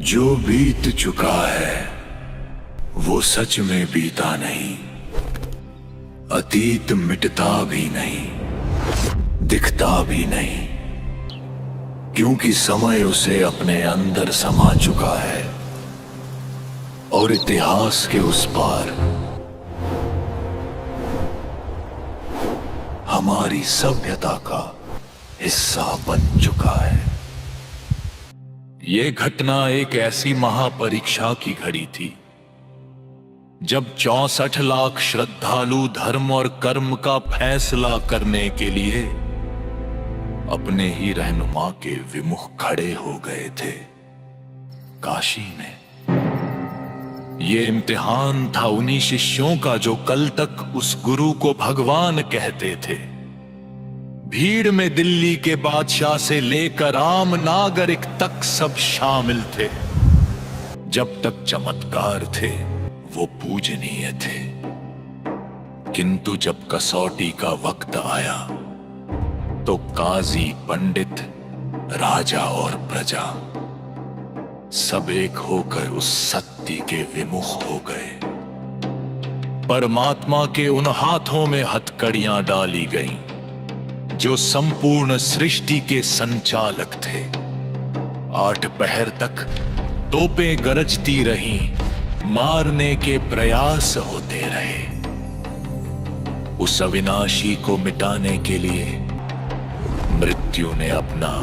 जो बीत चुका है वो सच में बीता नहीं। अतीत मिटता भी नहीं, दिखता भी नहीं, क्योंकि समय उसे अपने अंदर समा चुका है और इतिहास के उस पार हमारी सभ्यता का हिस्सा बन चुका है। ये घटना एक ऐसी महापरीक्षा की घड़ी थी जब 64 लाख श्रद्धालु धर्म और कर्म का फैसला करने के लिए अपने ही रहनुमा के विमुख खड़े हो गए थे काशी में। ये इम्तिहान था उन्हीं शिष्यों का जो कल तक उस गुरु को भगवान कहते थे। भीड़ में दिल्ली के बादशाह से लेकर आम नागरिक तक सब शामिल थे। जब तक चमत्कार थे वो पूजनीय थे, किंतु जब कसौटी का वक्त आया तो काजी, पंडित, राजा और प्रजा सब एक होकर उस सत्य के विमुख हो गए। परमात्मा के उन हाथों में हथकड़ियां डाली गईं जो संपूर्ण सृष्टि के संचालक थे। 8 पहर तक तोपें गरजती रहीं, मारने के प्रयास होते रहे। उस अविनाशी को मिटाने के लिए मृत्यु ने अपना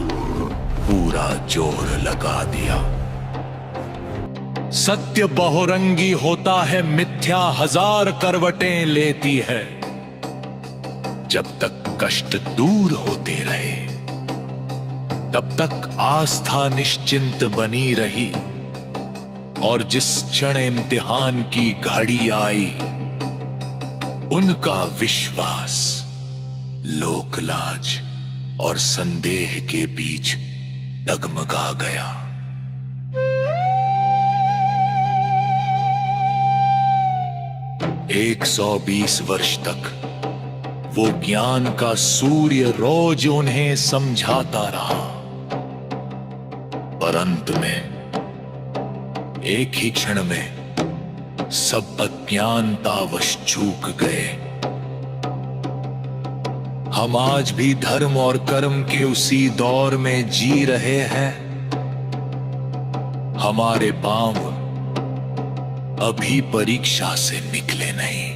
पूरा जोर लगा दिया। सत्य बहुरंगी होता है, मिथ्या 1000 करवटें लेती है। जब तक कष्ट दूर होते रहे तब तक आस्था निश्चिंत बनी रही, और जिस क्षण इम्तिहान की घड़ी आई उनका विश्वास लोकलाज और संदेह के बीच डगमगा गया। एक 120 वर्ष तक वो ज्ञान का सूर्य रोज उन्हें समझाता रहा, पर अंत में एक ही क्षण में सब अज्ञानतावश चूक गए। हम आज भी धर्म और कर्म के उसी दौर में जी रहे हैं। हमारे पांव अभी परीक्षा से निकले नहीं।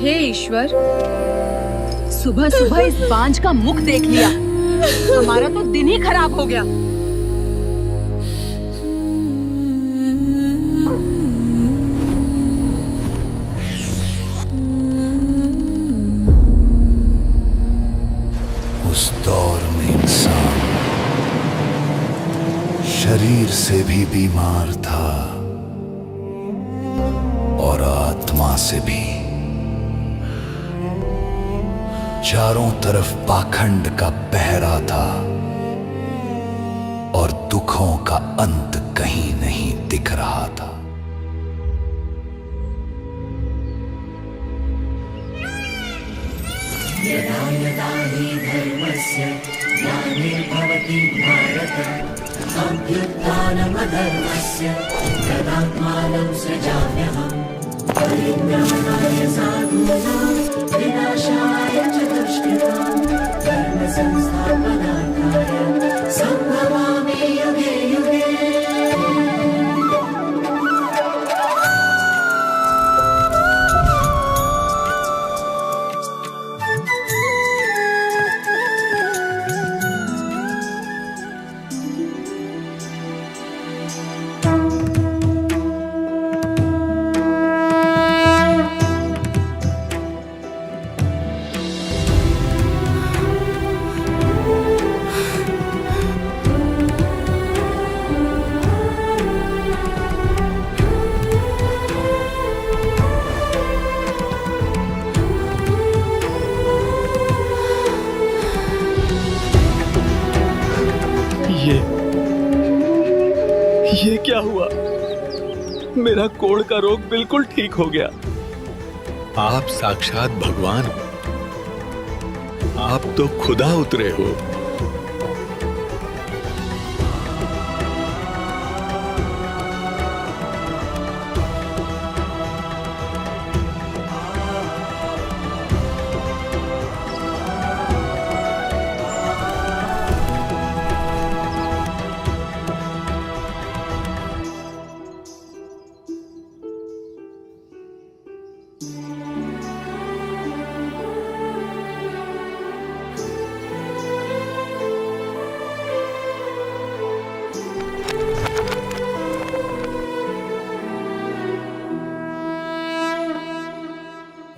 हे ईश्वर, सुबह सुबह इस बांझ का मुख देख लिया। हमारा तो दिन ही खराब हो गया। उस दौर में इंसान शरीर से भी बीमार था और आत्मा से भी। चारों तरफ पाखंड का पहरा था और दुखों का अंत कहीं नहीं दिख रहा था। यदा यदा हि धर्मस्य ग्लानिर्भवति भारत अभ्युत्थानमधर्मस्य तदात्मानं सृजाम्यहम् परित्राणाय साधूनां विनाशाय च दुष्कृतां धर्म संस्थापनार्थाय सम्भवामि युगे युगे। ये क्या हुआ? मेरा कोढ़ का रोग बिल्कुल ठीक हो गया। आप साक्षात भगवान हो। आप तो खुदा उतरे हो।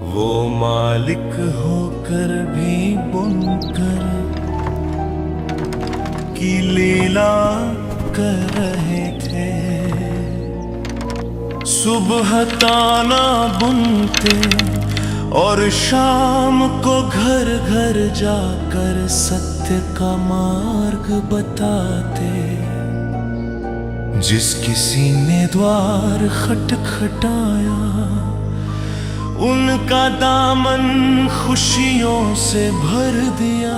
वो मालिक होकर भी बुनकर की लीला कर रहे थे। सुबह ताना बुनते और शाम को घर घर जाकर सत्य का मार्ग बताते। जिस किसी ने द्वार खटखटाया उनका दामन खुशियों से भर दिया।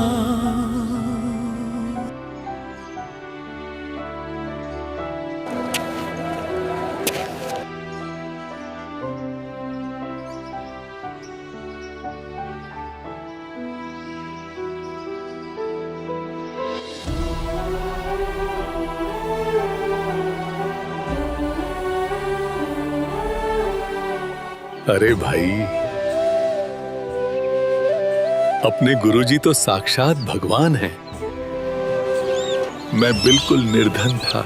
अरे भाई, अपने गुरुजी तो साक्षात भगवान हैं। मैं बिल्कुल निर्धन था,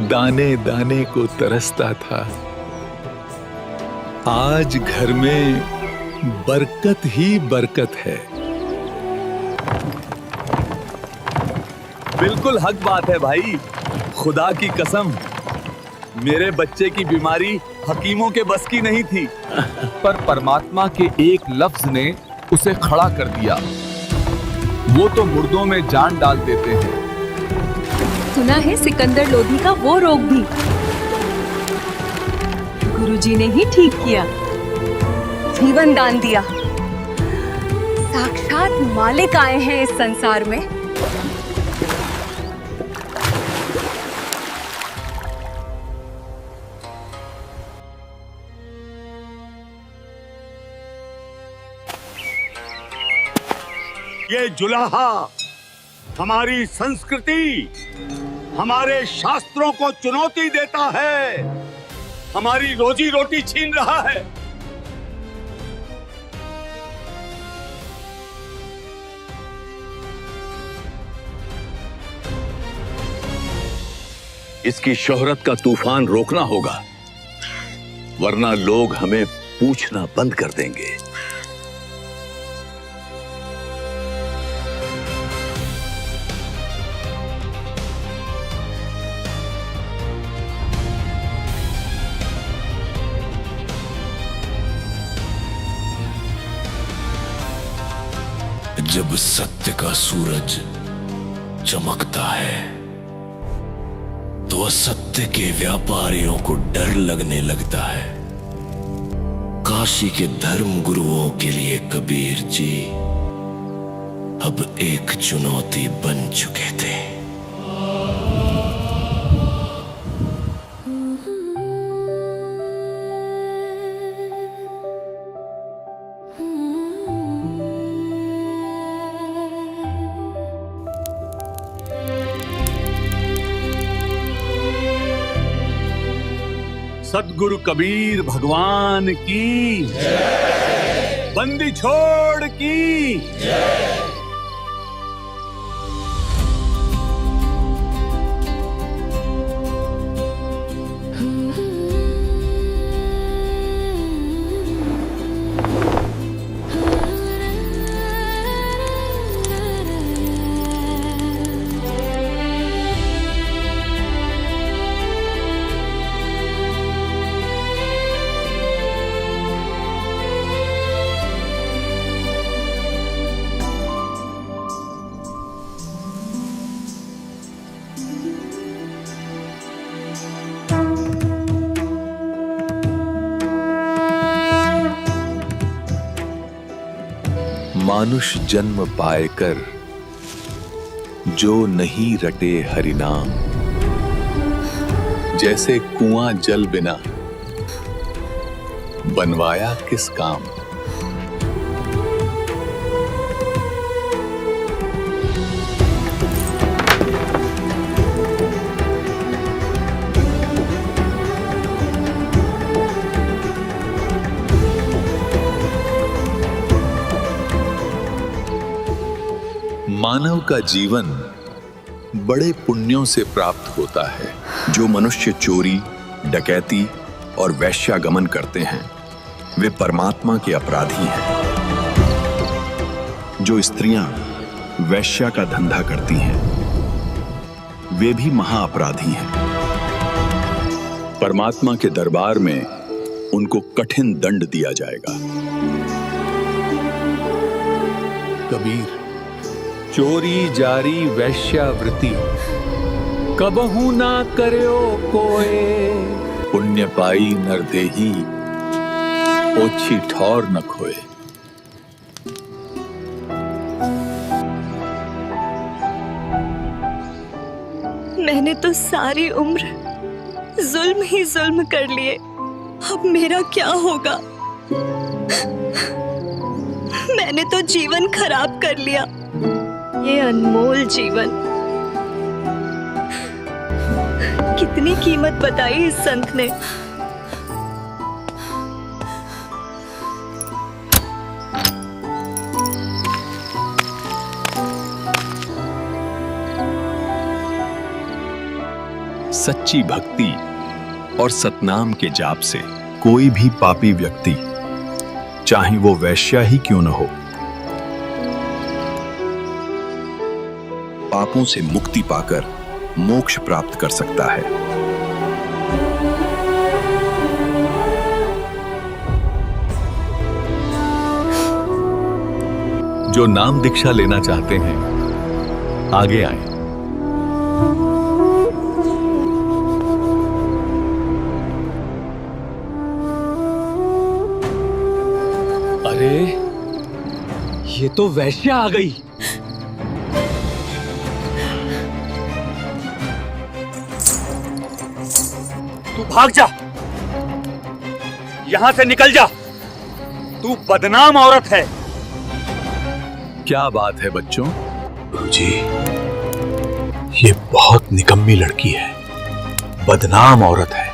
दाने दाने को तरसता था। आज घर में बरकत ही बरकत है। बिल्कुल हक बात है भाई, खुदा की कसम। मेरे बच्चे की बीमारी हकीमों के बस की नहीं थी, पर परमात्मा के एक लफ्ज ने उसे खड़ा कर दिया। वो तो मुर्दों में जान डाल देते हैं। सुना है सिकंदर लोधी का वो रोग भी गुरुजी ने ही ठीक किया, जीवन दान दिया। साक्षात मालिक आए हैं इस संसार में। ये जुलाहा हमारी संस्कृति, हमारे शास्त्रों को चुनौती देता है, हमारी रोजी रोटी छीन रहा है। इसकी शोहरत का तूफान रोकना होगा, वरना लोग हमें पूछना बंद कर देंगे। जब सत्य का सूरज चमकता है तो असत्य के व्यापारियों को डर लगने लगता है। काशी के धर्म गुरुओं के लिए कबीर जी अब एक चुनौती बन चुके थे। सद्गुरु कबीर भगवान की जय। बंदी छोड़ की जय। मनुष्य जन्म पाएकर जो नहीं रटे हरि नाम, जैसे कुआं जल बिना बनवाया किस काम। मानव का जीवन बड़े पुण्यों से प्राप्त होता है। जो मनुष्य चोरी, डकैती और वैश्यागमन करते हैं वे परमात्मा के अपराधी हैं। जो स्त्रियां वैश्या का धंधा करती हैं वे भी महाअपराधी हैं। परमात्मा के दरबार में उनको कठिन दंड दिया जाएगा। कबीर, चोरी जारी वैश्यावृत्ति कबहू ना करयो कोय। पुण्य पाई नरदेही ओछी ठौर न खोए। मैंने तो सारी उम्र जुल्म ही जुल्म कर लिए, अब मेरा क्या होगा? मैंने तो जीवन खराब कर लिया, ये अनमोल जीवन। कितनी कीमत बताई इस संत ने। सच्ची भक्ति और सतनाम के जाप से कोई भी पापी व्यक्ति, चाहे वो वैश्या ही क्यों न हो, पापों से मुक्ति पाकर मोक्ष प्राप्त कर सकता है। जो नाम दीक्षा लेना चाहते हैं आगे आए। अरे ये तो वैश्या आ गई। तू भाग जा, यहां से निकल जा। तू बदनाम औरत है। क्या बात है बच्चों? गुरुजी, ये बहुत निकम्मी लड़की है, बदनाम औरत है।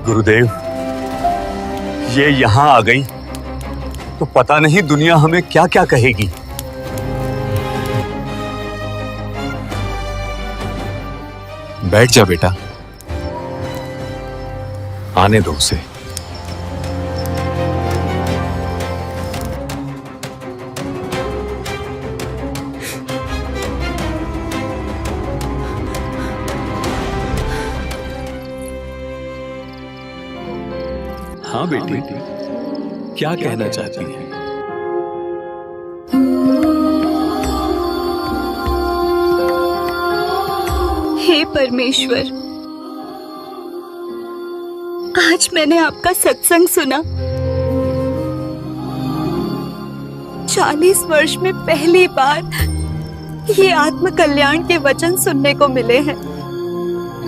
गुरुदेव, ये यहां आ गई तो पता नहीं दुनिया हमें क्या क्या कहेगी। बैठ जा बेटा, आने दो उसे। हाँ बेटी, क्या कहना चाहती हैं? हे परमेश्वर, आज मैंने आपका सत्संग सुना। 40 वर्ष में पहली बार ये आत्म कल्याण के वचन सुनने को मिले हैं।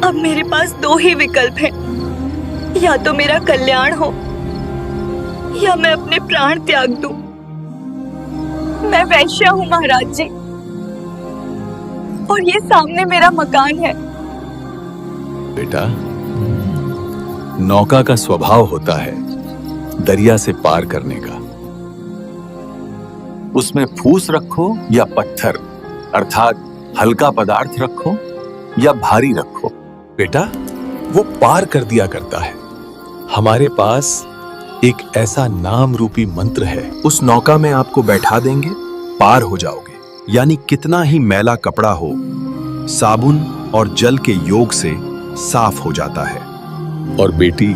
अब मेरे पास 2 ही विकल्प हैं, या तो मेरा कल्याण हो या मैं अपने प्राण त्याग दूं। मैं वैश्या हूं महाराज जी, और ये सामने मेरा मकान है। बेटा, नौका का स्वभाव होता है दरिया से पार करने का। उसमें फूस रखो या पत्थर, अर्थात हल्का पदार्थ रखो या भारी रखो, बेटा वो पार कर दिया करता है। हमारे पास एक ऐसा नाम रूपी मंत्र है, उस नौका में आपको बैठा देंगे, पार हो जाओगे। यानी कितना ही मैला कपड़ा हो, साबुन और जल के योग से साफ हो जाता है। और बेटी,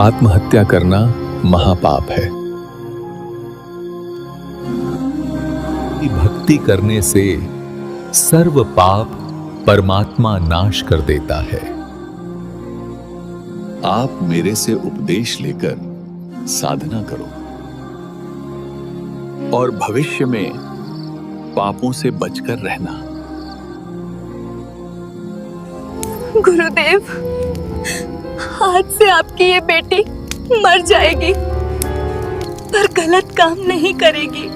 आत्महत्या करना महापाप है। भक्ति करने से सर्व पाप परमात्मा नाश कर देता है। आप मेरे से उपदेश लेकर साधना करो। और भविष्य में पापों से बचकर रहना। गुरुदेव, आज से आपकी ये बेटी मर जाएगी पर गलत काम नहीं करेगी।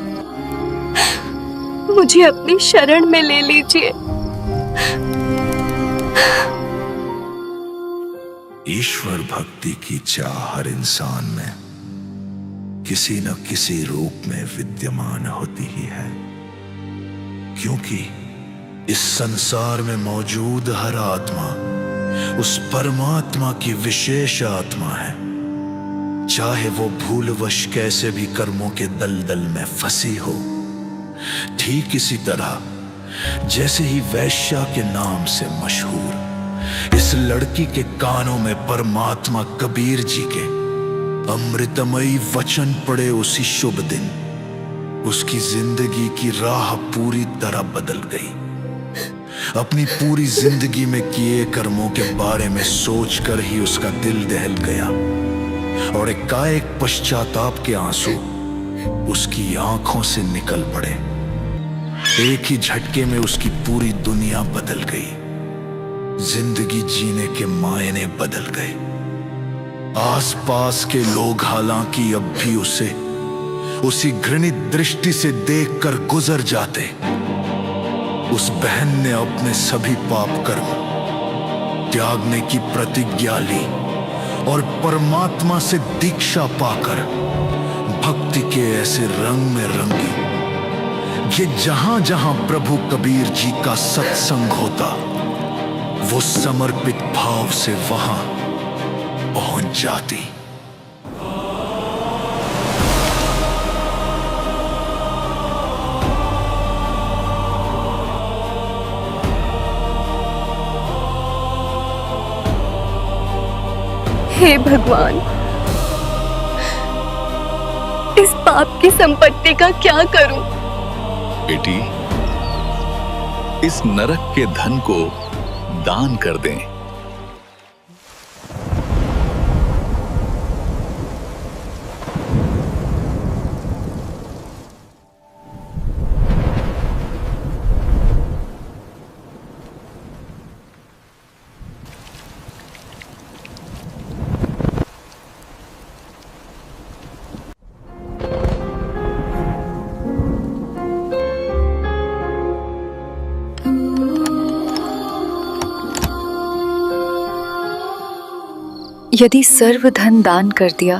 मुझे अपनी शरण में ले लीजिए। ईश्वर भक्ति की चाह हर इंसान में किसी न किसी रूप में विद्यमान होती ही है, क्योंकि इस संसार में मौजूद हर आत्मा उस परमात्मा की विशेष आत्मा है, चाहे वो भूलवश कैसे भी कर्मों के दलदल में फंसी हो। ठीक इसी तरह जैसे ही वैश्या के नाम से मशहूर इस लड़की के कानों में परमात्मा कबीर जी के अमृतमयी वचन पड़े उसी शुभ दिन उसकी जिंदगी की राह पूरी तरह बदल गई। अपनी पूरी जिंदगी में किए कर्मों के बारे में सोचकर ही उसका दिल दहल गया और एकाएक पश्चाताप के आंसू उसकी आंखों से निकल पड़े। एक ही झटके में उसकी पूरी दुनिया बदल गई, जिंदगी जीने के मायने बदल गए। आसपास के लोग हालांकि अब भी उसे उसी घृणित दृष्टि से देखकर गुजर जाते, उस बहन ने अपने सभी पाप कर्म त्यागने की प्रतिज्ञा ली और परमात्मा से दीक्षा पाकर भक्ति के ऐसे रंग में रंगी कि जहां जहां प्रभु कबीर जी का सत्संग होता वो समर्पित भाव से वहां पहुंच जाती। हे भगवान, इस पाप की संपत्ति का क्या करूं? बेटी, इस नरक के धन को दान कर दें। यदि सर्व धन दान कर दिया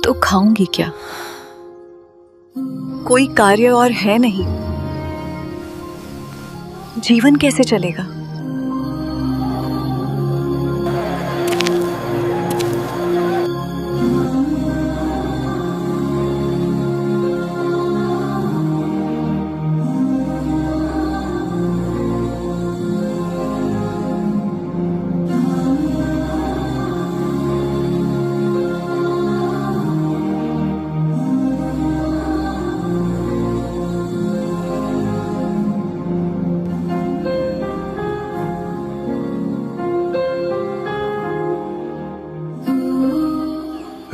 तो खाऊंगी क्या? कोई कार्य और है नहीं, जीवन कैसे चलेगा?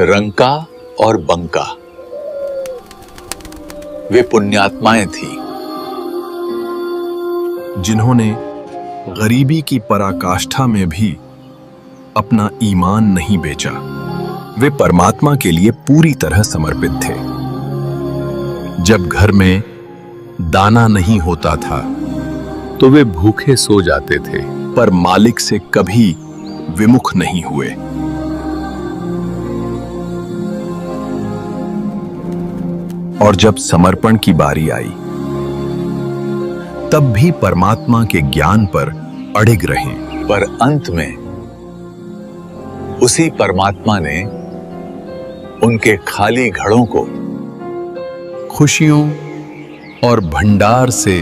रंका और बंका वे पुण्यात्माएं थीं जिन्होंने गरीबी की पराकाष्ठा में भी अपना ईमान नहीं बेचा। वे परमात्मा के लिए पूरी तरह समर्पित थे। जब घर में दाना नहीं होता था तो वे भूखे सो जाते थे, पर मालिक से कभी विमुख नहीं हुए। और जब समर्पण की बारी आई तब भी परमात्मा के ज्ञान पर अड़िग रहे। पर अंत में उसी परमात्मा ने उनके खाली घड़ों को खुशियों और भंडार से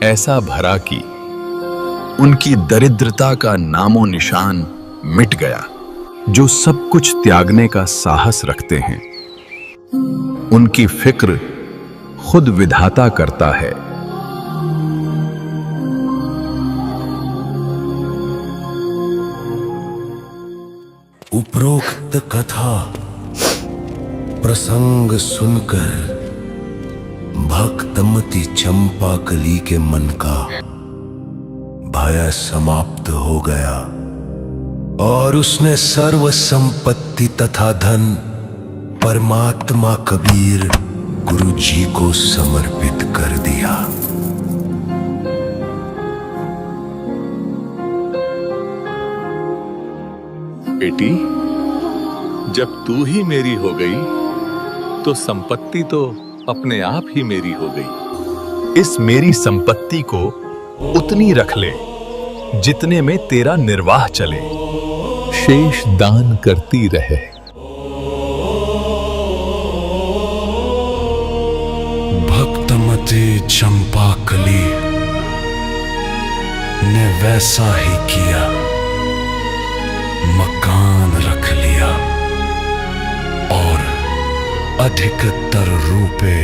ऐसा भरा कि उनकी दरिद्रता का नामो निशान मिट गया। जो सब कुछ त्यागने का साहस रखते हैं उनकी फिक्र खुद विधाता करता है। उपरोक्त कथा प्रसंग सुनकर भक्तमती चंपाकली के मन का भय समाप्त हो गया और उसने सर्व संपत्ति तथा धन परमात्मा कबीर गुरु जी को समर्पित कर दिया। बेटी, जब तू ही मेरी हो गई तो संपत्ति तो अपने आप ही मेरी हो गई। इस मेरी संपत्ति को उतनी रख ले जितने में तेरा निर्वाह चले, शेष दान करती रहे। भक्तमती चंपाकली ने वैसा ही किया, मकान रख लिया और अधिकतर रुपए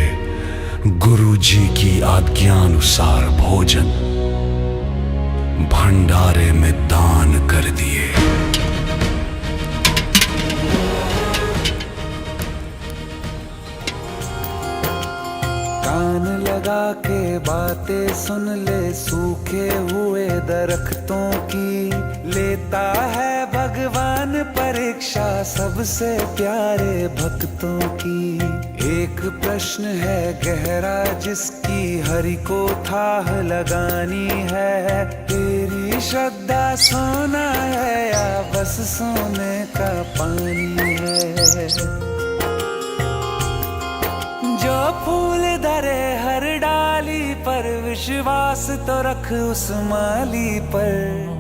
गुरु जी की आज्ञानुसार भोजन भंडारे में दान कर दिए। कान लगा के बातें सुन ले सूखे हुए दरख्तों की, लेता है भगवान परीक्षा सबसे प्यारे भक्तों की। एक प्रश्न है गहरा जिसकी हरि को थाह लगानी है, तेरी श्रद्धा सोना है या बस सोने का पानी है। जो फूल धरे हर डाली पर विश्वास तो रख उस माली पर।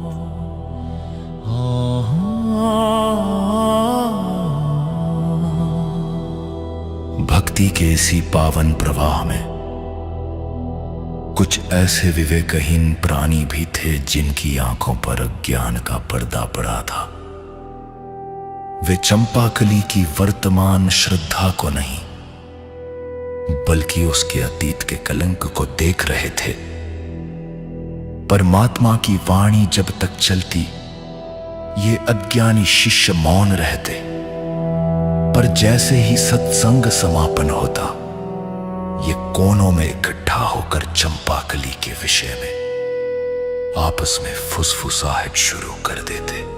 भक्ति के इसी पावन प्रवाह में कुछ ऐसे विवेकहीन प्राणी भी थे जिनकी आंखों पर अज्ञान का पर्दा पड़ा था। वे चंपाकली की वर्तमान श्रद्धा को नहीं बल्कि उसके अतीत के कलंक को देख रहे थे। परमात्मा की वाणी जब तक चलती ये अज्ञानी शिष्य मौन रहते, पर जैसे ही सत्संग समापन होता ये कोनों में इकट्ठा होकर चंपाकली के विषय में आपस में फुसफुसाहट शुरू कर देते।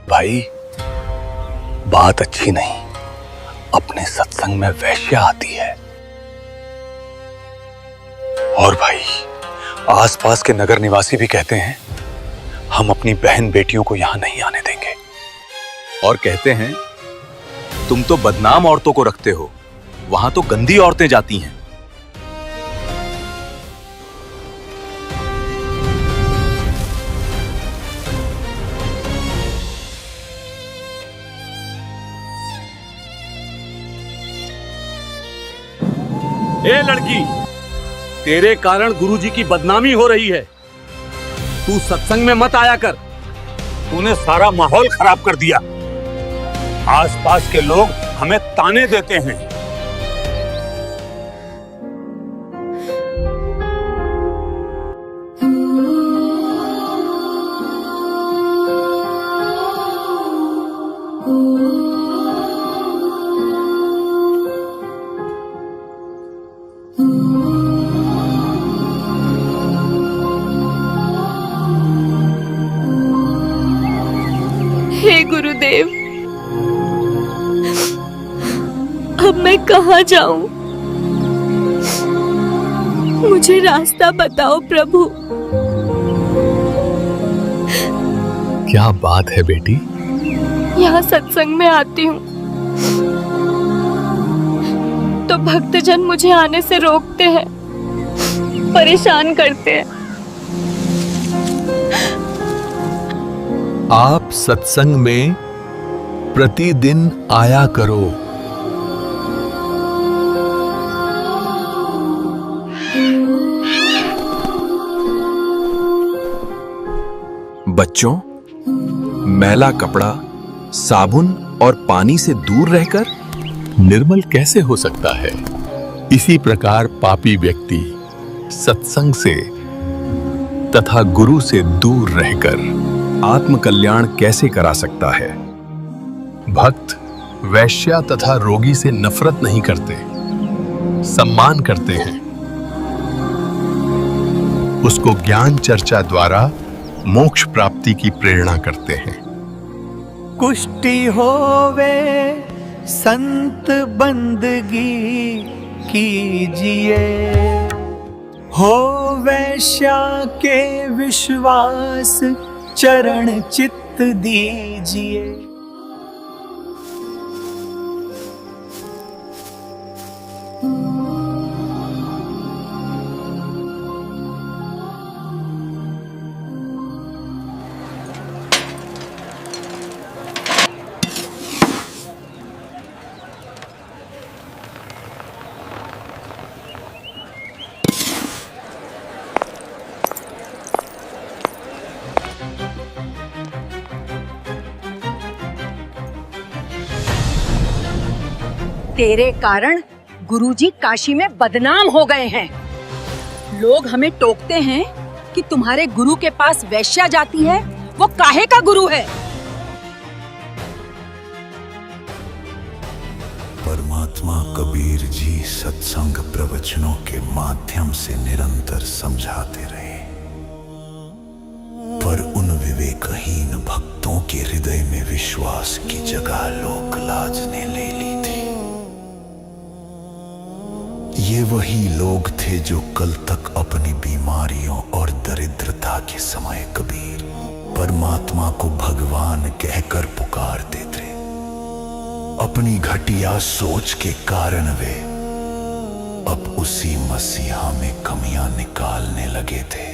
भाई, बात अच्छी नहीं। अपने सत्संग में वैश्या आती है। और भाई, आसपास के नगर निवासी भी कहते हैं हम अपनी बहन बेटियों को यहां नहीं आने देंगे। और कहते हैं तुम तो बदनाम औरतों को रखते हो, वहां तो गंदी औरतें जाती हैं। ए लड़की, तेरे कारण गुरुजी की बदनामी हो रही है। तू सत्संग में मत आया कर। तूने सारा माहौल खराब कर दिया। आसपास के लोग हमें ताने देते हैं। हे गुरुदेव, अब मैं कहाँ जाऊं? मुझे रास्ता बताओ प्रभु। क्या बात है बेटी? यहाँ सत्संग में आती हूँ तो भक्तजन मुझे आने से रोकते हैं, परेशान करते हैं। आप सत्संग में प्रतिदिन आया करो। बच्चों, मैला कपड़ा साबुन और पानी से दूर रहकर निर्मल कैसे हो सकता है? इसी प्रकार पापी व्यक्ति सत्संग से तथा गुरु से दूर रहकर आत्म कल्याण कैसे करा सकता है? भक्त वैश्या तथा रोगी से नफरत नहीं करते, सम्मान करते हैं। उसको ज्ञान चर्चा द्वारा मोक्ष प्राप्ति की प्रेरणा करते हैं। कुष्टि होवे संत बंदगी कीजिए, हो वैश्या के विश्वास चरण चित्त दीजिए। तेरे कारण गुरुजी काशी में बदनाम हो गए हैं। लोग हमें टोकते हैं कि तुम्हारे गुरु के पास वैश्या जाती है, वो काहे का गुरु है? परमात्मा कबीर जी सत्संग प्रवचनों के माध्यम से निरंतर समझाते रहे, पर उन विवेकहीन भक्तों के हृदय में विश्वास की जगह लोक लाज ने ले ली थी। ये वही लोग थे जो कल तक अपनी बीमारियों और दरिद्रता के समय कबीर परमात्मा को भगवान कहकर पुकारते थे। अपनी घटिया सोच के कारण वे अब उसी मसीहा में कमियां निकालने लगे थे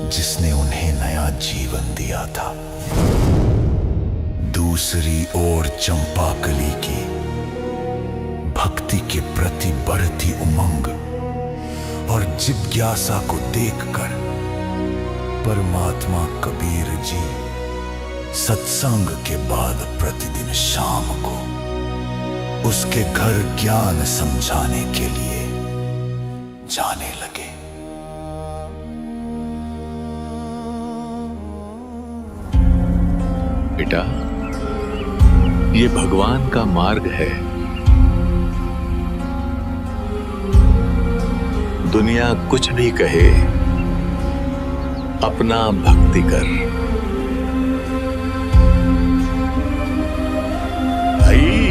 जिसने उन्हें नया जीवन दिया था। दूसरी ओर चंपाकली की भक्ति के प्रति बढ़ती उमंग और जिज्ञासा को देखकर परमात्मा कबीर जी सत्संग के बाद प्रतिदिन शाम को उसके घर ज्ञान समझाने के लिए जाने लगे। बेटा, ये भगवान का मार्ग है। दुनिया कुछ भी कहे, अपना भक्ति कर। भाई,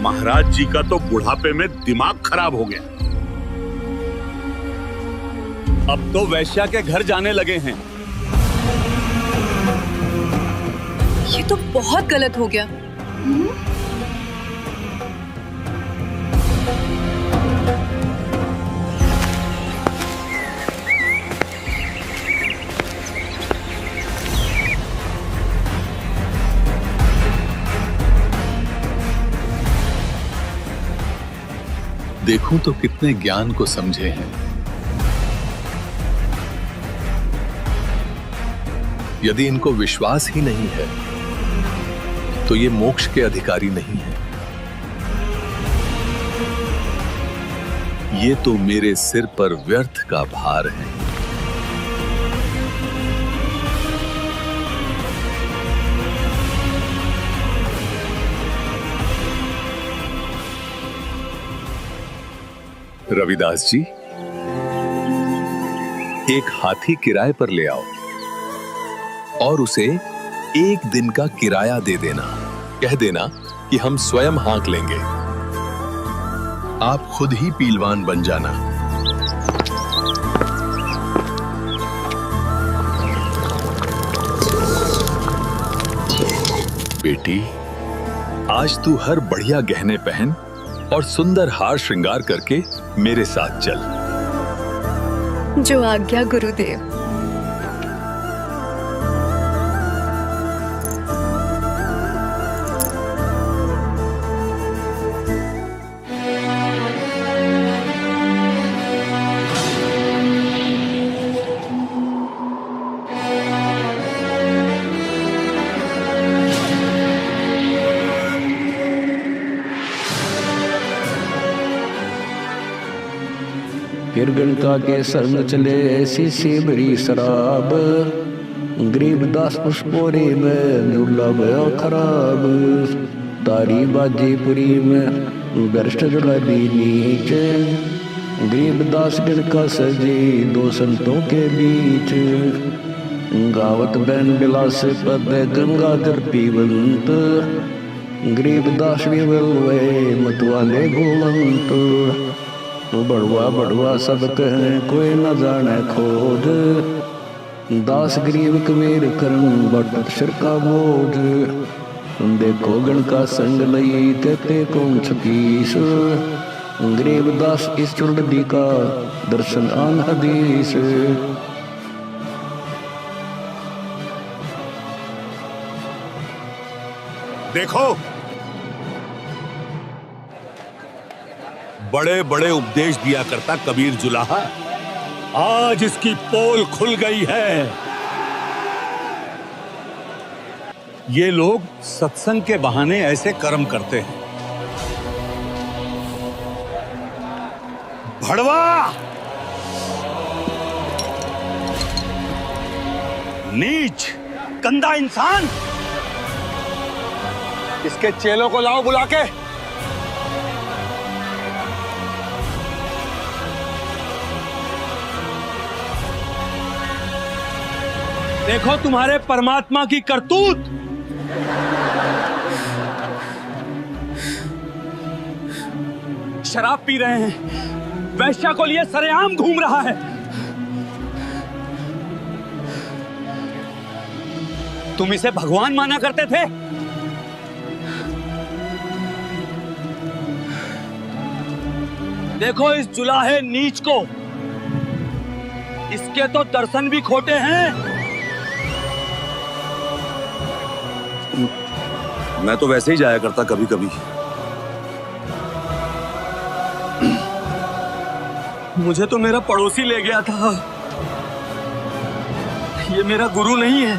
महाराज जी का तो बुढ़ापे में दिमाग खराब हो गया। अब तो वैश्या के घर जाने लगे हैं। ये तो बहुत गलत हो गया। देखूं तो कितने ज्ञान को समझे हैं। यदि इनको विश्वास ही नहीं है तो ये मोक्ष के अधिकारी नहीं है। ये तो मेरे सिर पर व्यर्थ का भार है। रविदास जी, एक हाथी किराए पर ले आओ और उसे एक दिन का किराया दे देना। कह देना कि हम स्वयं हाँक लेंगे। आप खुद ही पीलवान बन जाना। बेटी, आज तू हर बढ़िया गहने पहन और सुंदर हार श्रृंगार करके मेरे साथ चल। जो आज्ञा गुरुदेव। गणका के संग चले शीशी भरी शराब, गरीबदास पुष्पोरी में दुर्लभ खराब, तारी बाजीपुरी में भ्रष्ट जुड़ाबी नीच, गरीबदास गणका सजी दो संतों के बीच, गावत बैन बिलास पद गंगाधर पीवंत, गरीबदास विवल वे मतवाले भूवंत, बड़वा बड़वा सब कहें कोई न जाने खोज, दास गरीब कबीर करम बट सिर का बोझ, देखो गण का संग लई तेते कौन छकीस, गरीबदास इस चुड़दी का दर्शन आन हदीस। देखो, बड़े बड़े उपदेश दिया करता कबीर जुलाहा, आज इसकी पोल खुल गई है। ये लोग सत्संग के बहाने ऐसे कर्म करते हैं। भड़वा, नीच, गंदा इंसान, इसके चेलों को लाओ बुला के। देखो तुम्हारे परमात्मा की करतूत। शराब पी रहे हैं, वैश्या को लिए सरेआम घूम रहा है। तुम इसे भगवान माना करते थे। देखो इस जुलाहे नीच को, इसके तो दर्शन भी खोटे हैं। मैं तो वैसे ही जाया करता कभी कभी। मुझे तो मेरा पड़ोसी ले गया था। ये मेरा गुरु नहीं है।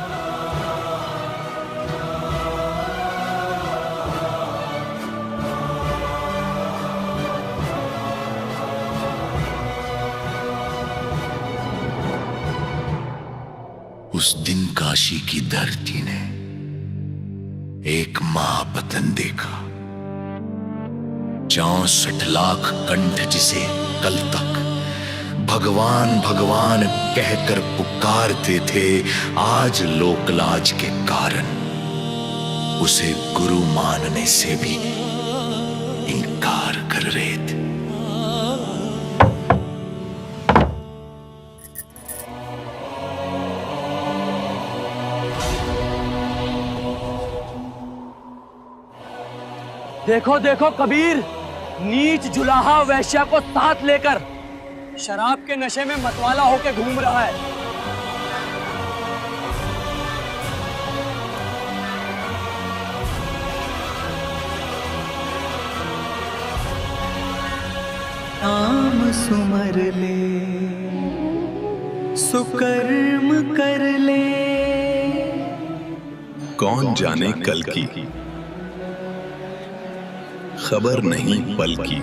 उस दिन काशी की धरती ने एक महापतन देखा। 64 लाख कंठ जिसे कल तक भगवान भगवान कहकर पुकारते थे, आज लोकलाज के कारण उसे गुरु मानने से भी इनकार कर रहे थे। देखो देखो कबीर, नीच जुलाहा वैश्या को साथ लेकर शराब के नशे में मतवाला होकर घूम रहा है। नाम सुमर ले, सुकर्म कर ले। कौन जाने कल की, खबर नहीं पल की।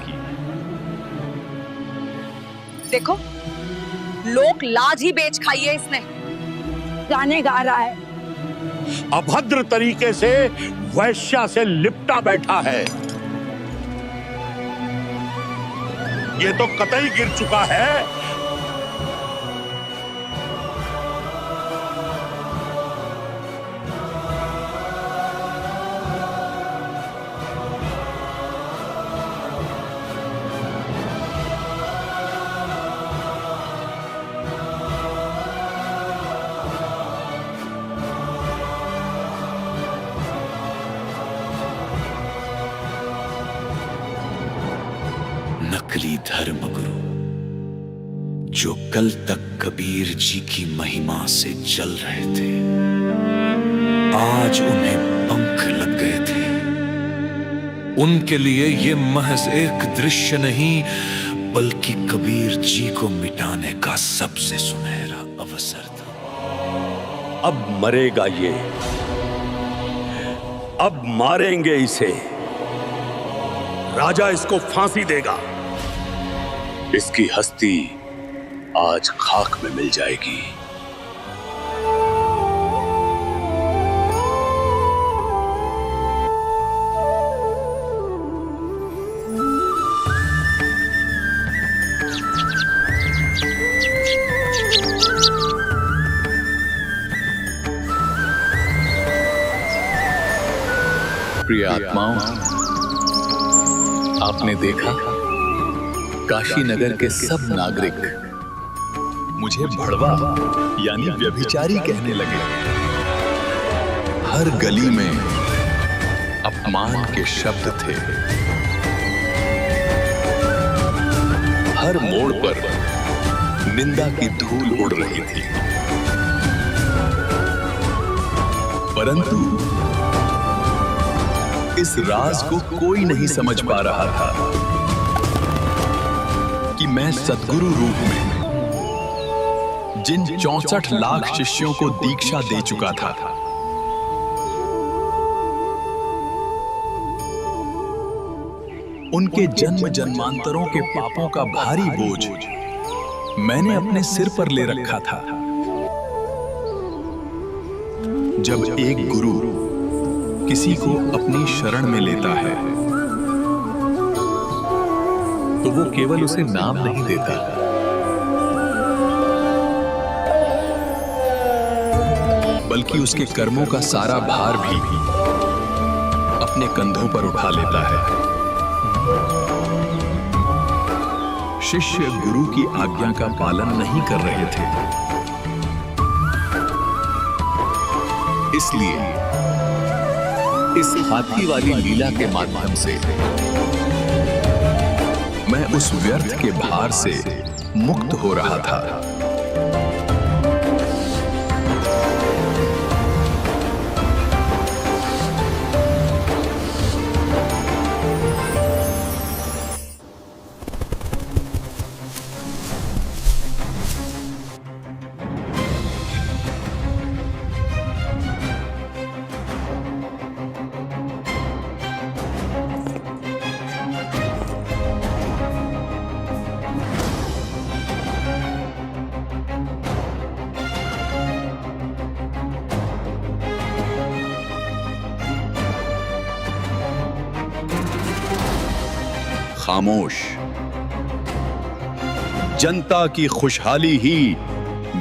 देखो, लोक लाज ही बेच खाई है इसने। गाने गा रहा है, अभद्र तरीके से वैश्या से लिपटा बैठा है। ये तो कतई गिर चुका है। नकली धर्म गुरु जो कल तक कबीर जी की महिमा से जल रहे थे, आज उन्हें पंख लग गए थे। उनके लिए ये महज एक दृश्य नहीं, बल्कि कबीर जी को मिटाने का सबसे सुनहरा अवसर था। अब मरेगा ये, अब मारेंगे इसे। राजा इसको फांसी देगा। इसकी हस्ती आज खाक में मिल जाएगी। प्रिय आत्माओं, आपने देखा काशी नगर के सब नागरिक मुझे भड़वा यानी व्यभिचारी कहने लगे। हर गली में अपमान के शब्द थे, हर मोड़ पर निंदा की धूल उड़ रही थी। परंतु इस राज को कोई नहीं समझ पा रहा था कि मैं सद्गुरु रूप में जिन 64 लाख शिष्यों को दीक्षा दे चुका था, उनके जन्म जन्मांतरों के पापों का भारी बोझ मैंने अपने सिर पर ले रखा था। जब एक गुरु किसी को अपनी शरण में लेता है तो वो केवल उसे नाम नहीं देता, बल्कि उसके कर्मों का सारा भार भी अपने कंधों पर उठा लेता है। शिष्य गुरु की आज्ञा का पालन नहीं कर रहे थे, इसलिए इस हाथी वाली लीला के माध्यम से मैं उस व्यर्थ के भार से मुक्त हो रहा था। खामोश, जनता की खुशहाली ही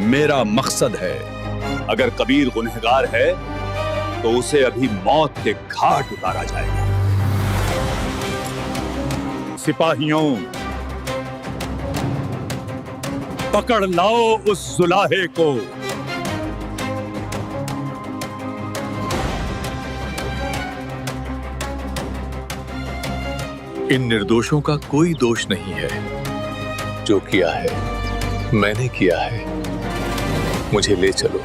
मेरा मकसद है। अगर कबीर गुनहगार है तो उसे अभी मौत के घाट उतारा जाएगा। सिपाहियों, पकड़ लाओ उस जुलाहे को। इन निर्दोषों का कोई दोष नहीं है। जो किया है मैंने किया है, मुझे ले चलो।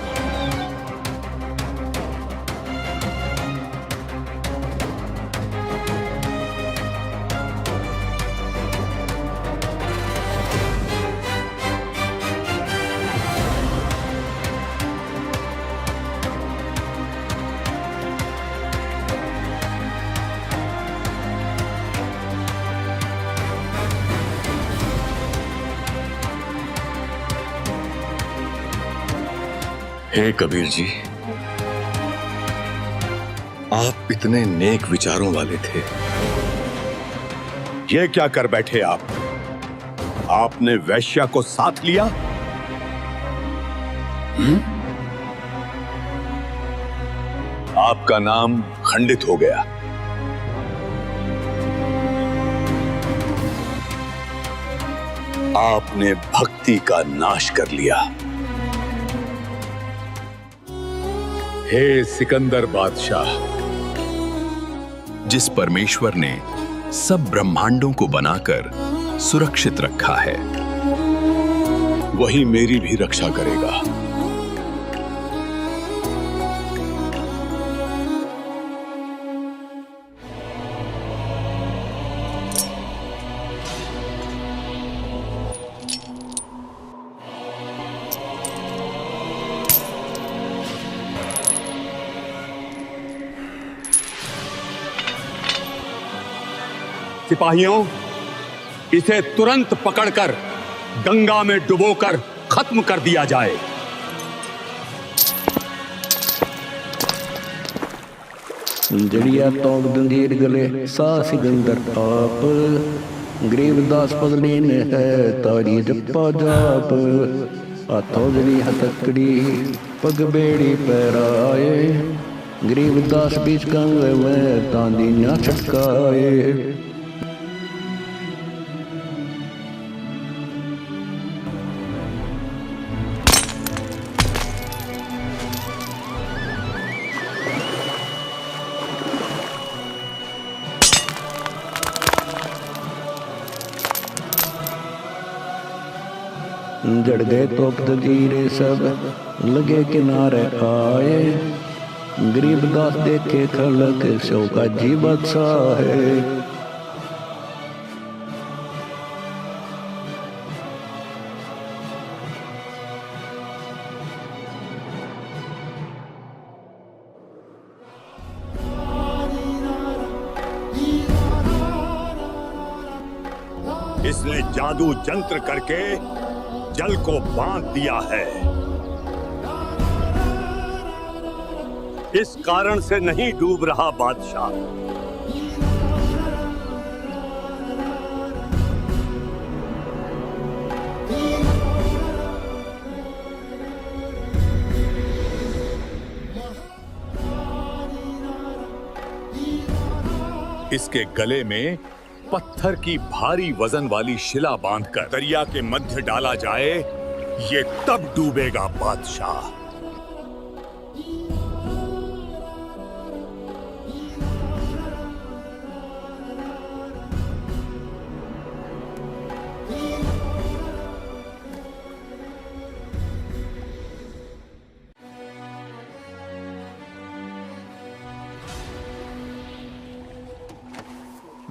हे कबीर जी, आप इतने नेक विचारों वाले थे। ये क्या कर बैठे आप? आपने वैश्या को साथ लिया? आपका नाम खंडित हो गया। आपने भक्ति का नाश कर लिया। हे सिकंदर बादशाह, जिस परमेश्वर ने सब ब्रह्मांडों को बनाकर सुरक्षित रखा है, वही मेरी भी रक्षा करेगा। सिपाहियों, इसे तुरंत पकड़कर गंगा में डुबोकर खत्म कर दिया जाए। जड़िया तोक दंजीर गले सास सिकंदर आप गरीबदास पगली ने है तारी जप्पा जाप हाथों जड़ी हथकड़ी पग बेड़ी पैराए गरीबदास बीच गंग में तांदी ना छटकाए। जड़ गए तो तजीरे सब लगे किनारे आए गरीबदास देखे खलक सो का जी बादशाह है। इसने जादू जंत्र करके जल को बांध दिया है। इस कारण से नहीं डूब रहा बादशाह। इसके गले में पत्थर की भारी वजन वाली शिला बांधकर दरिया के मध्य डाला जाए, ये तब डूबेगा बादशाह।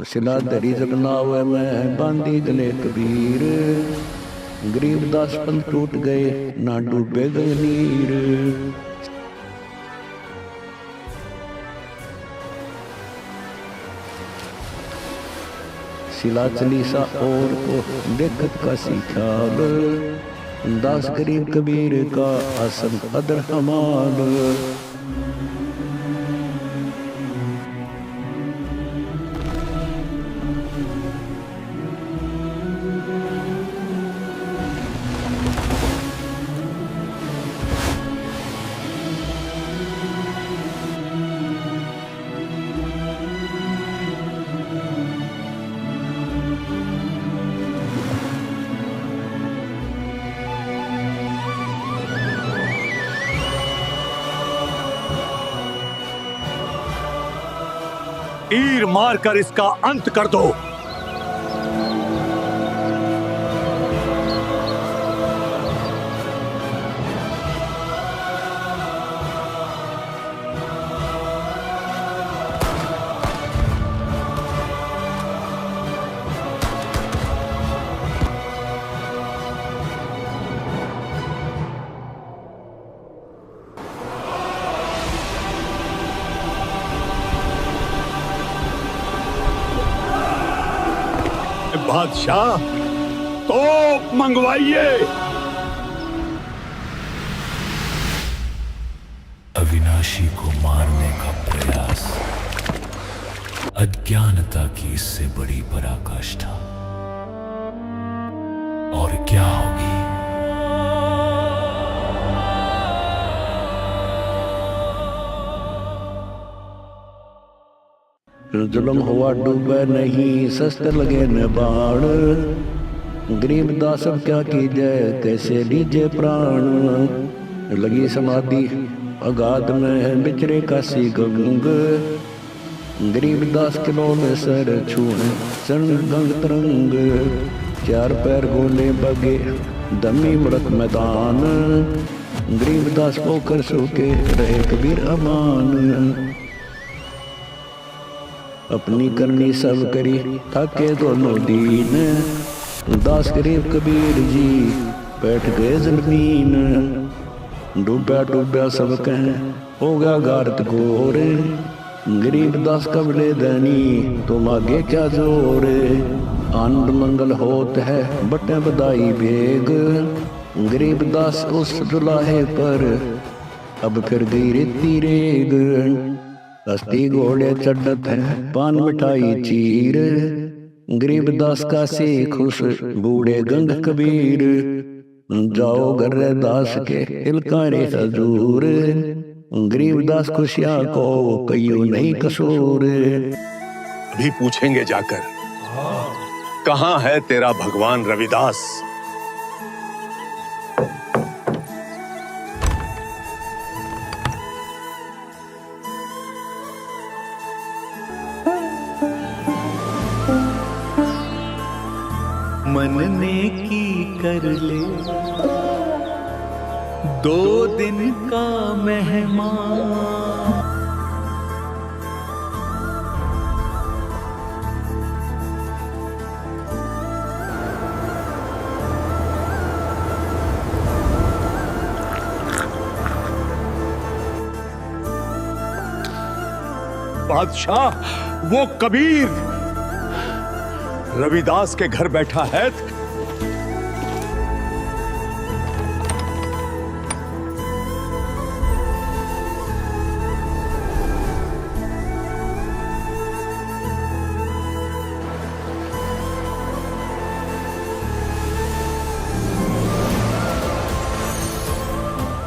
शिला दरी जगनावे में बांधी गले कबीर गरीबदास पंथ टूट गए ना डूबे गए नीर। शिला चली सा और को देखत का सीखाल दास गरीब कबीर का आसन अदर हमाल। तीर मारकर इसका अंत कर दो। बादशाह तोप मंगवाइए। अविनाशी को मारने का प्रयास अज्ञानता की इससे बड़ी पराकाष्ठा और क्या होगी। जुल्म हुआ डूबे नहीं शस्त्र लगे न बाण गरीबदास अब क्या कीजिए कैसे लीजिए प्राण। लगी समाधि अगाध में बिचरे काशी गंग गरीबदास किलो में सर छूए सन गंग तरंग। चार पैर गोले बगे दमी मृत मैदान गरीबदास पोकर सूके रहे कबीर अमान। अपनी करनी सब करी थके दोनों दीन दास गरीब कबीर जी बैठ गए जमीन। डूबा डूबा सब कहें हो गया गारत गोरे गरीबदास कबले धनी तुम आगे क्या जोर, आनंद मंगल होत है बटे बधाई भेग। गरीबदास उस दुलाहे पर अब फिर गई रेती रेग, कश्ती घोड़े चढ़त है पान मिठाई चीर। गरीबदास का से खुश बूढ़े गंग कबीर, जाओ घर दास के हिलकारे हजूर। गरीबदास खुशियां को कईयों नहीं कसूर। अभी पूछेंगे जाकर कहाँ है तेरा भगवान रविदास। मन ने की कर ले 2 दिन का मेहमान। बादशाह, वो कबीर रविदास के घर बैठा है।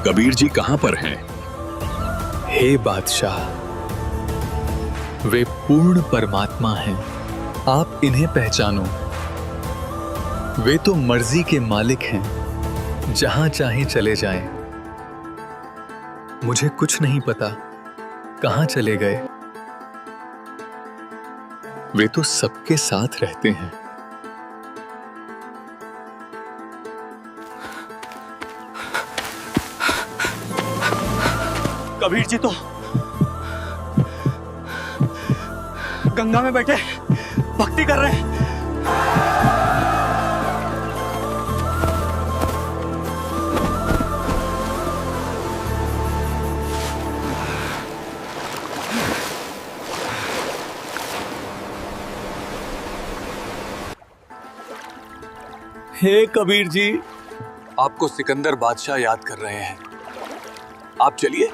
कबीर जी कहां पर हैं? हे बादशाह, वे पूर्ण परमात्मा हैं, आप इन्हें पहचानो। वे तो मर्जी के मालिक हैं, जहां चाहे चले जाएं। मुझे कुछ नहीं पता कहां चले गए। वे तो सबके साथ रहते हैं। कबीर जी तो गंगा में बैठे भक्ति कर रहे हैं। हे कबीर जी, आपको सिकंदर बादशाह याद कर रहे हैं, आप चलिए।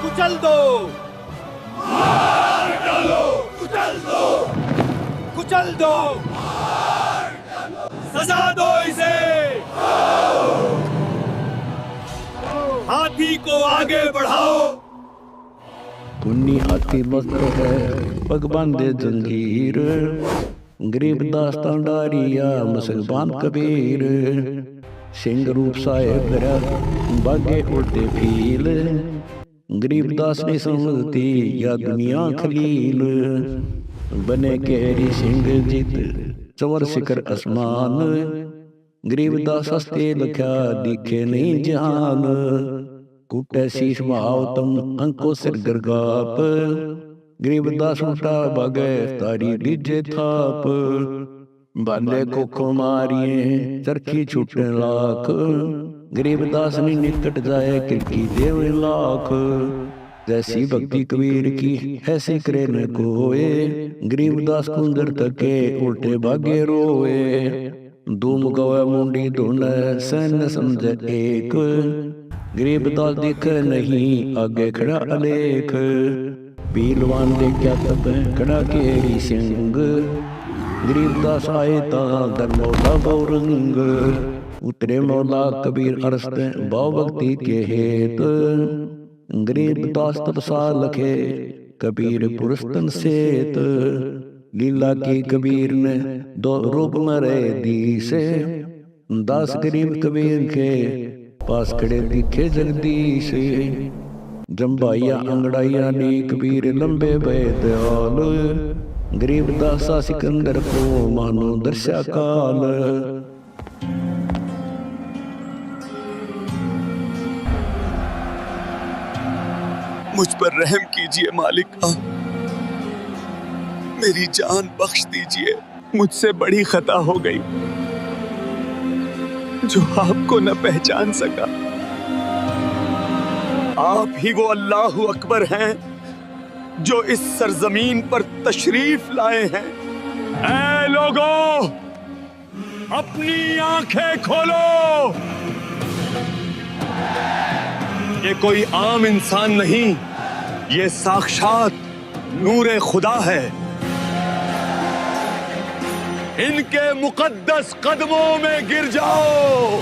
कुचल दो, कुचल दो, सजा दो इसे। हाथी को आगे बढ़ाओ। पुन्नी हाथी मस्त है पग बांधे जंजीर, गरीबदास तांडारिया मुसलमान कबीर। सिंह रूप साहेब बागे उड़ते फील, गरीबदास ने समझती या दुनिया खलील, बने केरी सिंह जित चवर शिखर आसमान, गरीबदास हस्ते लख्या दिखे नहीं जहान, कुटे शीश भाव तम अंको सिर गरगाप, गरीबदास उठा भागे तारी लीजे थाप, बाले को मारिए चरखी छूटे लाख, गरीबदास ने निकट जाए किरकी देव लाख, जैसी भक्ति कबीर की ऐसी करे न कोए, गरीबदास कुंदर तके उल्टे भागे रोए, धूम गवा मुंडी धुन सन समझ एक, गरीबदास देख नहीं आगे खड़ा अलेख, पीलवान देखा तब खड़ा केरी सिंह, गरीबदास आए ता धर्मौला गौरंग, उतरे मौला कबीर अरस्त भाव भक्ति के हेत, गरीबदास तपसा लखे कबीर पुरस्तन सेत, लीला की कबीर ने दो रूप मरे दी से, दास गरीब कबीर के पास खड़े दिखे जगदीश, जम्बाइया अंगड़ाइया ने कबीर लंबे भय दयाल, गरीबदासा सिकंदर को मानो दर्शा काल, मुझ पर रहम कीजिए मालिक, मेरी जान बख्श दीजिए, मुझसे बड़ी खता हो गई जो आपको न पहचान सका। आप ही वो अल्लाहु अकबर हैं जो इस सरजमीन पर तशरीफ लाए हैं। ऐ लोगों, अपनी आंखें खोलो, ये कोई आम इंसान नहीं, ये साक्षात नूरे खुदा है। इनके मुकद्दस कदमों में गिर जाओ।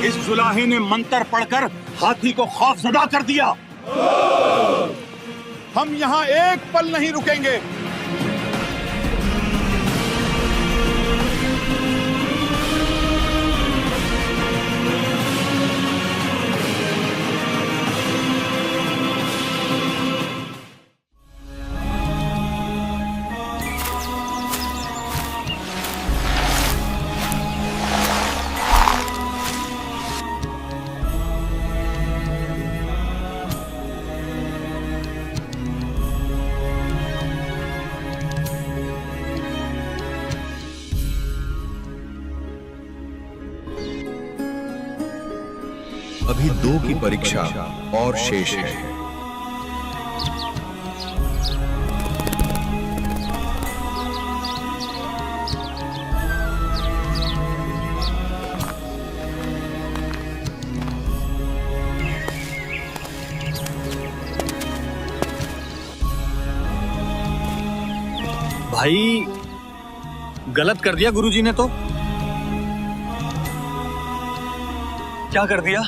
इस जुलाहे ने मंत्र पढ़कर हाथी को खौफजदा कर दिया। हम यहाँ एक पल नहीं रुकेंगे। अभी 2 की परीक्षा और शेष है। भाई, गलत कर दिया गुरुजी ने तो। क्या कर दिया?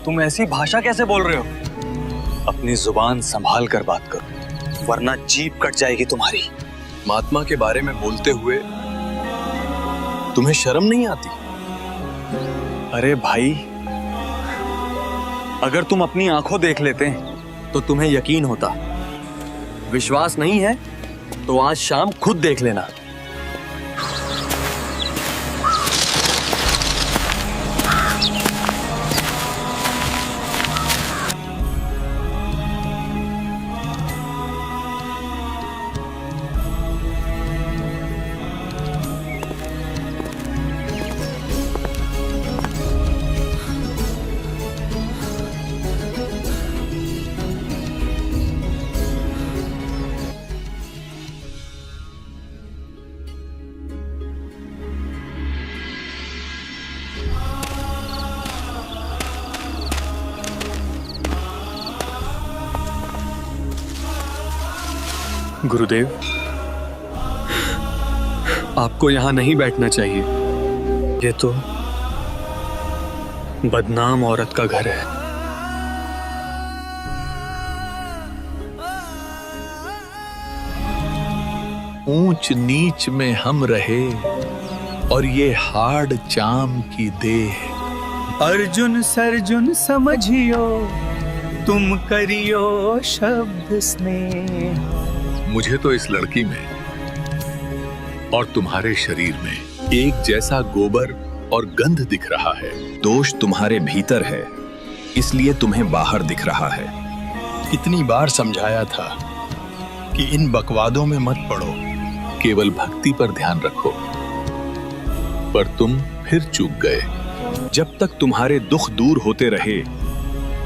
तुम ऐसी भाषा कैसे बोल रहे हो? अपनी जुबान संभाल कर बात करो, वरना जीभ कट जाएगी तुम्हारी। महात्मा के बारे में बोलते हुए तुम्हें शर्म नहीं आती? अरे भाई, अगर तुम अपनी आंखों देख लेते तो तुम्हें यकीन होता। विश्वास नहीं है तो आज शाम खुद देख लेना। गुरुदेव, आपको यहां नहीं बैठना चाहिए। ये तो बदनाम औरत का घर है। ऊंच नीच में हम रहे और ये हाड़ चाम की देह। अर्जुन सर्जुन समझियो, तुम करियो शब्द स्नेह। मुझे तो इस लड़की में और तुम्हारे शरीर में एक जैसा गोबर और गंध दिख रहा है। दोष तुम्हारे भीतर है, इसलिए तुम्हें बाहर दिख रहा है। कितनी बार समझाया था कि इन बकवादों में मत पड़ो, केवल भक्ति पर ध्यान रखो, पर तुम फिर चूक गए। जब तक तुम्हारे दुख दूर होते रहे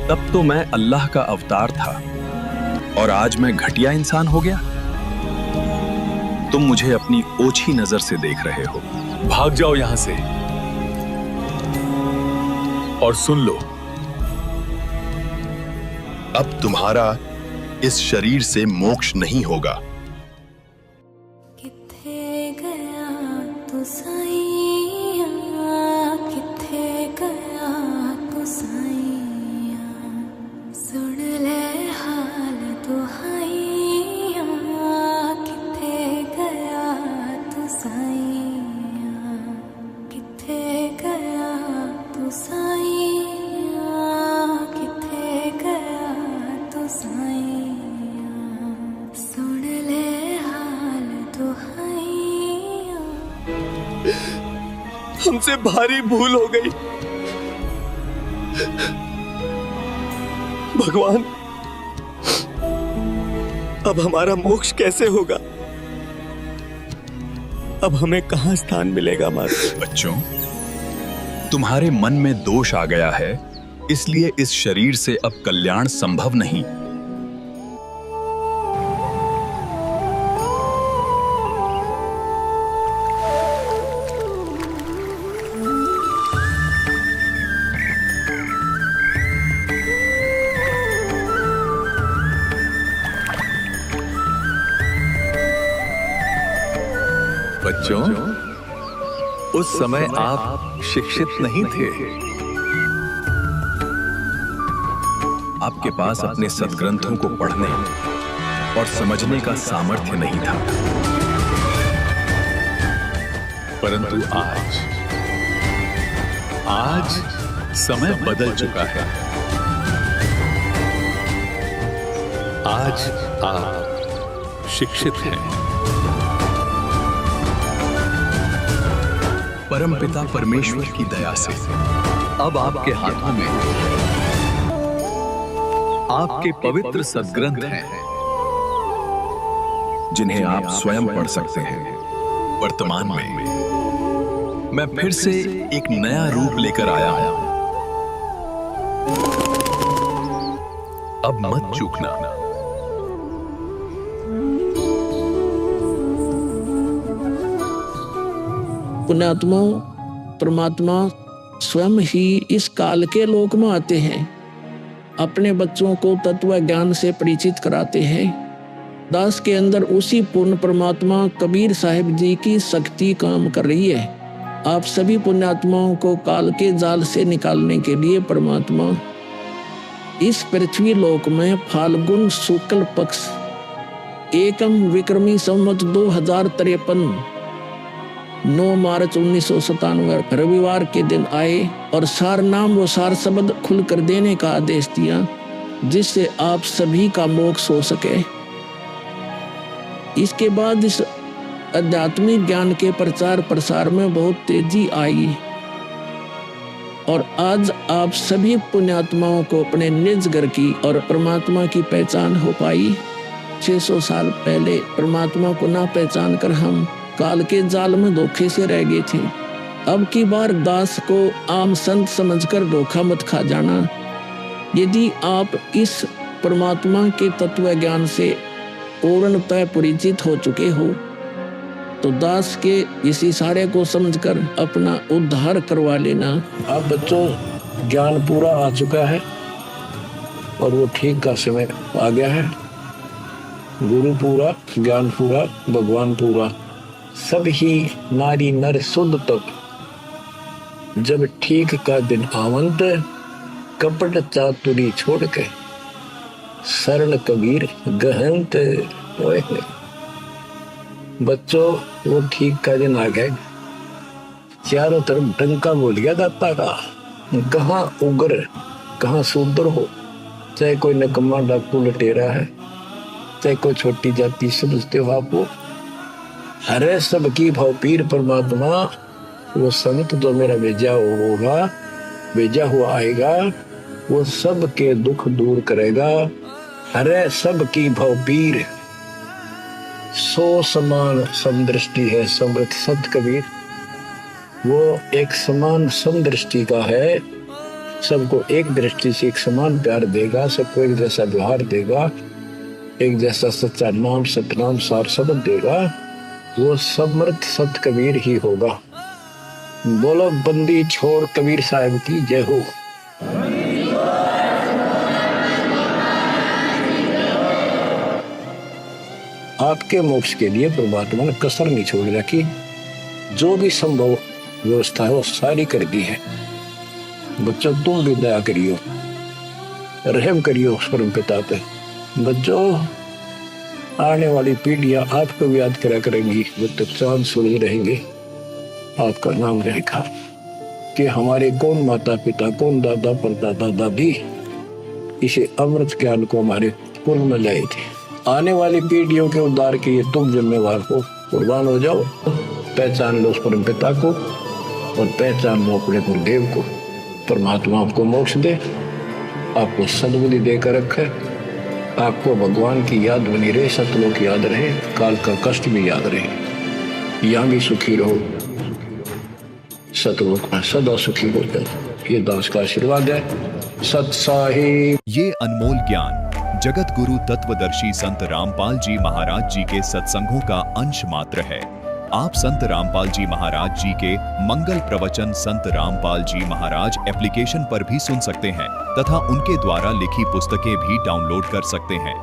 तब तो मैं अल्लाह का अवतार था, और आज मैं घटिया इंसान हो गया। तुम मुझे अपनी ओछी नजर से देख रहे हो। भाग जाओ यहां से और सुन लो, अब तुम्हारा इस शरीर से मोक्ष नहीं होगा। किथे गया तू साईया, किथे गया तू साईया, सुन ले हाल दुहाइया, किथे गया तू साईया, किथे गया तू साईया, किथे गया तू साईया, सुन ले हाल दुहाइया। हमसे भारी भूल हो गई भगवान, अब हमारा मोक्ष कैसे होगा? अब हमें कहां स्थान मिलेगा हमारा? बच्चों, तुम्हारे मन में दोष आ गया है, इसलिए इस शरीर से अब कल्याण संभव नहीं। बच्चों, उस समय आप शिक्षित नहीं थे। आपके पास अपने सद्ग्रंथों को पढ़ने और समझने का सामर्थ्य नहीं था। परंतु आज समय बदल चुका है। आज आप शिक्षित हैं। परमपिता परमेश्वर की दया से अब आपके हाथों में आपके पवित्र सद्ग्रंथ हैं, जिन्हें आप स्वयं पढ़ सकते हैं। वर्तमान में मैं फिर से एक नया रूप लेकर आया हूं। अब मत चूकना। पुण्यात्मा परमात्मा स्वयं ही इस काल के लोक में आते हैं, अपने बच्चों को तत्व ज्ञान से परिचित कराते हैं। दास के अंदर उसी पूर्ण परमात्मा कबीर साहिब जी की शक्ति काम कर रही है। आप सभी पुण्यात्माओं को काल के जाल से निकालने के लिए परमात्मा इस पृथ्वी लोक में फाल्गुन शुक्ल पक्ष एकम विक्रमी संवत 2053 9 मार्च 1997 रविवार के दिन आए और सार नाम व सार शब्द खुलकर देने का आदेश दिया, जिससे आप सभी का मोक्ष हो सके। इसके बाद इस आध्यात्मिक ज्ञान के प्रचार प्रसार में बहुत तेजी आई और आज आप सभी पुण्यात्माओं को अपने निज घर की और परमात्मा की पहचान हो पाई। 600 साल पहले परमात्मा को ना पहचान कर हम काल के जाल में धोखे से रह गए थे। अब की बार दास को आम संत समझकर धोखा मत खा जाना। यदि आप इस परमात्मा के तत्व ज्ञान से पूर्णतः परिचित हो चुके हो तो दास के इस इशारे को समझकर अपना उद्धार करवा लेना। अब बच्चों ज्ञान पूरा आ चुका है और वो ठीक का समय आ गया है। गुरु पूरा, ज्ञान पूरा, भगवान पूरा, सब ही नारी नर शुद्ध तक जब ठीक का दिन आवंत, कपट चातुरी छोड़ के सरल कबीर गहंत। ओए बच्चों, वो ठीक का दिन आ गए। चारों तरफ डंका बोल गया दाता का। कहाँ उग्र, कहाँ शूद्र हो, चाहे कोई नकम्मा डाकू लटेरा है, चाहे कोई छोटी जाति समझते हो आपको, अरे सबकी भाव पीर परमात्मा, वो संत जो मेरा भेजा होगा, भेजा हुआ आएगा, वो सबके दुख दूर करेगा। अरे सबकी भाव पीर, सो समान समदृष्टि है समृत संत कबीर। वो एक समान समदृष्टि का है, सबको एक दृष्टि से एक समान प्यार देगा, सबको एक जैसा व्यवहार देगा, एक जैसा सच्चा नाम सतनाम सार शब्द देगा। वो समर्थ संत कबीर ही होगा। बोलो बंदी छोड़ कबीर साहब की जय हो। आपके मोक्ष के लिए परमात्मा ने कसर नहीं छोड़ रखी। जो भी संभव व्यवस्था है वो सारी कर दी है। बच्चों तुम भी दया करियो, रहम करियो परम पिता पे। बच्चों आने वाली पीढ़ियां आपको भी याद करा करेंगी, वो तो चांद सूरज रहेंगे, आपका नाम रहेगा कि हमारे कौन माता पिता, कौन दादा परदादा दादी इसे अमृत ज्ञान को हमारे पूर्व में लाए थे। आने वाली पीढ़ियों के उद्धार के लिए तुम जिम्मेवार हो, कुर्बान हो जाओ। पहचान लो उस परम पिता को और पहचान लो अपने गुरुदेव को। परमात्मा आपको मोक्ष दे, आपको सद्बुद्धि देकर रखे, आपको भगवान की याद बनी रहे, सतलों की याद रहे, काल का कष्ट भी याद रहे, यहाँ भी सुखी रहो, सतलोक में सदा सुखी हो जाए। ये दास का आशीर्वाद है। सत साहिब। ये अनमोल ज्ञान जगत गुरु तत्वदर्शी संत रामपाल जी महाराज जी के सत्संगों का अंश मात्र है। आप संत रामपाल जी महाराज जी के मंगल प्रवचन संत रामपाल जी महाराज एप्लीकेशन पर भी सुन सकते हैं तथा उनके द्वारा लिखी पुस्तकें भी डाउनलोड कर सकते हैं।